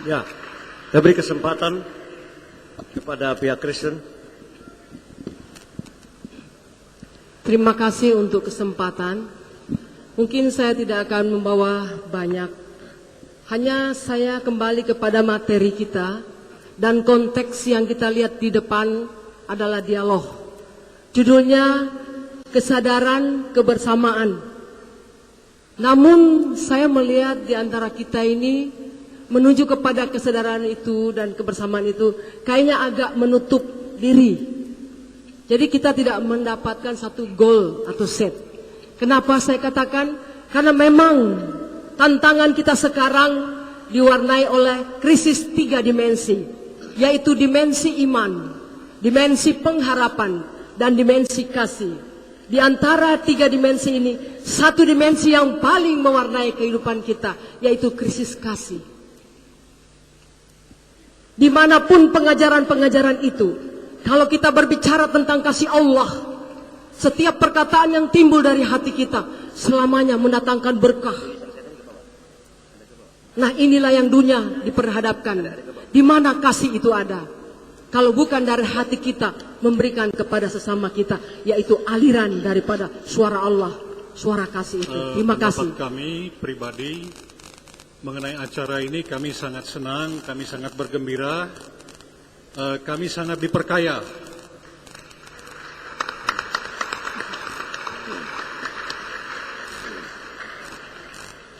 Ya, saya beri kesempatan kepada pihak Kristen. Terima kasih untuk kesempatan. Mungkin saya tidak akan membawa banyak. Hanya saya kembali kepada materi kita dan konteks yang kita lihat di depan adalah dialog. Judulnya kesadaran kebersamaan. Namun saya melihat di antara kita ini menuju kepada kesadaran itu dan kebersamaan itu kayaknya agak menutup diri. Jadi kita tidak mendapatkan satu goal atau set. Kenapa saya katakan? Karena memang tantangan kita sekarang diwarnai oleh krisis 3 dimensi, yaitu dimensi iman, dimensi pengharapan, dan dimensi kasih. Di antara 3 dimensi ini, satu dimensi yang paling mewarnai kehidupan kita, yaitu krisis kasih. Dimanapun pengajaran-pengajaran itu, kalau kita berbicara tentang kasih Allah, setiap perkataan yang timbul dari hati kita selamanya mendatangkan berkah. Nah, inilah yang dunia diperhadapkan. Di mana kasih itu ada? Kalau bukan dari hati kita memberikan kepada sesama kita, yaitu aliran daripada suara Allah, suara kasih itu. Terima kasih. Pendapat kami pribadi mengenai acara ini, kami sangat senang, kami sangat bergembira, kami sangat diperkaya.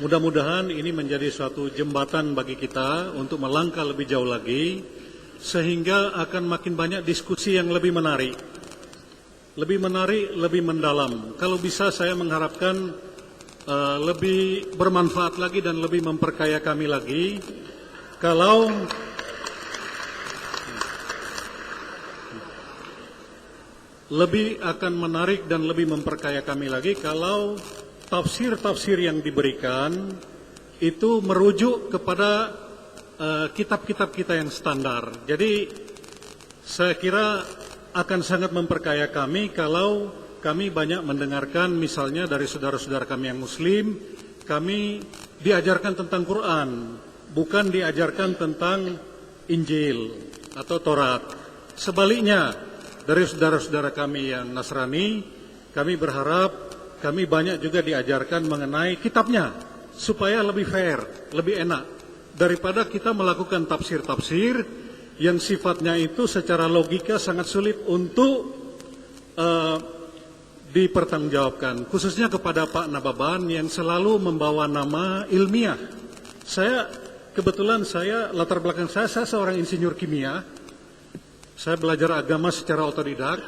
Mudah-mudahan ini menjadi suatu jembatan bagi kita untuk melangkah lebih jauh lagi, sehingga akan makin banyak diskusi yang lebih menarik, lebih mendalam. Kalau bisa saya mengharapkan lebih bermanfaat lagi dan lebih memperkaya kami lagi kalau lebih akan menarik dan lebih memperkaya kami lagi kalau tafsir-tafsir yang diberikan itu merujuk kepada kitab-kitab kita yang standar. Jadi saya kira akan sangat memperkaya kami kalau kami banyak mendengarkan misalnya dari saudara-saudara kami yang muslim, kami diajarkan tentang Quran, bukan diajarkan tentang Injil atau Taurat. Sebaliknya, dari saudara-saudara kami yang Nasrani, kami berharap kami banyak juga diajarkan mengenai kitabnya, supaya lebih fair, lebih enak, daripada kita melakukan tafsir-tafsir yang sifatnya itu secara logika sangat sulit untuk dipertanggungjawabkan, khususnya kepada Pak Nababan yang selalu membawa nama ilmiah. Kebetulan latar belakang saya seorang insinyur kimia. Saya belajar agama secara otodidak.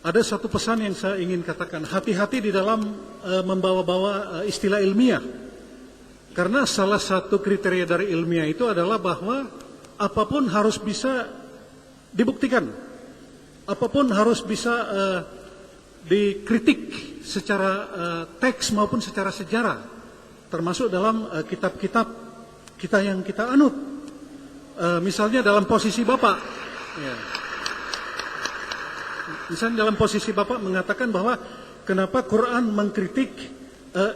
Ada satu pesan yang saya ingin katakan, hati-hati di dalam membawa-bawa istilah ilmiah. Karena salah satu kriteria dari ilmiah itu adalah bahwa apapun harus bisa dibuktikan. Apapun harus bisa dikritik secara teks maupun secara sejarah, termasuk dalam kitab-kitab kita yang kita anut. Misalnya dalam posisi Bapak, ya. Misalnya dalam posisi Bapak mengatakan bahwa kenapa Quran mengkritik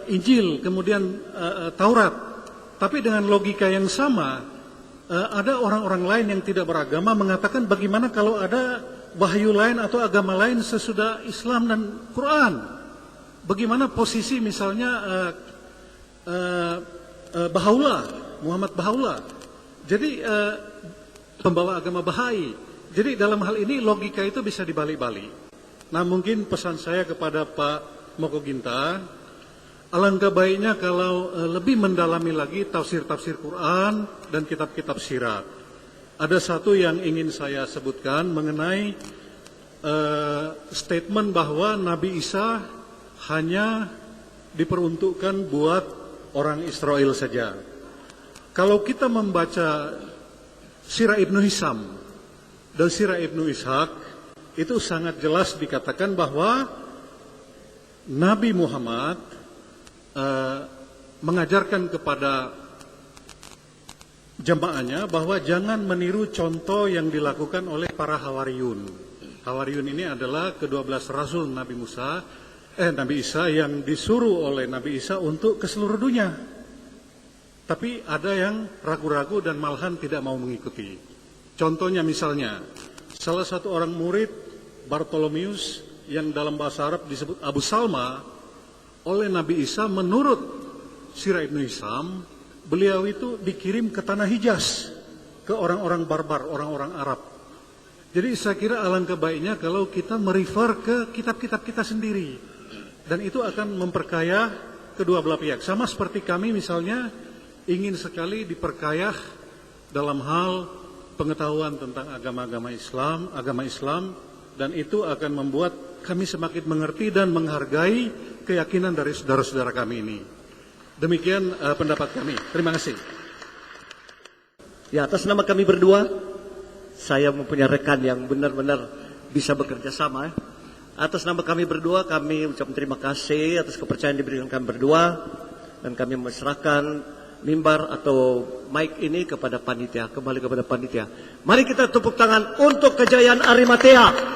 Injil, kemudian Taurat, tapi dengan logika yang sama ada orang-orang lain yang tidak beragama mengatakan bagaimana kalau ada wahyu lain atau agama lain sesudah Islam dan Quran. Bagaimana posisi misalnya Bahaullah, Muhammad Bahaullah. Jadi pembawa agama Bahai. Jadi dalam hal ini logika itu bisa dibalik-balik. Nah, mungkin pesan saya kepada Pak Moko Ginta, alangkah baiknya kalau lebih mendalami lagi tafsir-tafsir Quran dan kitab-kitab sirat. Ada satu yang ingin saya sebutkan mengenai statement bahwa Nabi Isa hanya diperuntukkan buat orang Israel saja. Kalau kita membaca Sirah Ibnu Hisam dan Sirah Ibnu Ishaq, itu sangat jelas dikatakan bahwa Nabi Muhammad mengajarkan kepada jamaahnya bahwa jangan meniru contoh yang dilakukan oleh para Hawariyun. Hawariyun ini adalah ke-12 Rasul Nabi Isa yang disuruh oleh Nabi Isa untuk ke seluruh dunia. Tapi ada yang ragu-ragu dan malahan tidak mau mengikuti. Contohnya misalnya, salah satu orang murid Bartolomeus yang dalam bahasa Arab disebut Abu Salma oleh Nabi Isa, menurut Sirah Ibnu Hisham, beliau itu dikirim ke tanah Hijaz, ke orang-orang barbar, orang-orang Arab. Jadi saya kira alangkah baiknya kalau kita merefer ke kitab-kitab kita sendiri. Dan itu akan memperkaya kedua belah pihak. Sama seperti kami misalnya ingin sekali diperkaya dalam hal pengetahuan tentang agama Islam, dan itu akan membuat kami semakin mengerti dan menghargai keyakinan dari saudara-saudara kami ini. Demikian pendapat kami. Terima kasih. Ya, atas nama kami berdua, saya mempunyai rekan yang benar-benar bisa bekerja sama. Atas nama kami berdua, kami ucapkan terima kasih atas kepercayaan diberikan kami berdua, dan kami menyerahkan mimbar atau mic ini kepada panitia, kembali kepada panitia. Mari kita tepuk tangan untuk kejayaan Arimatea.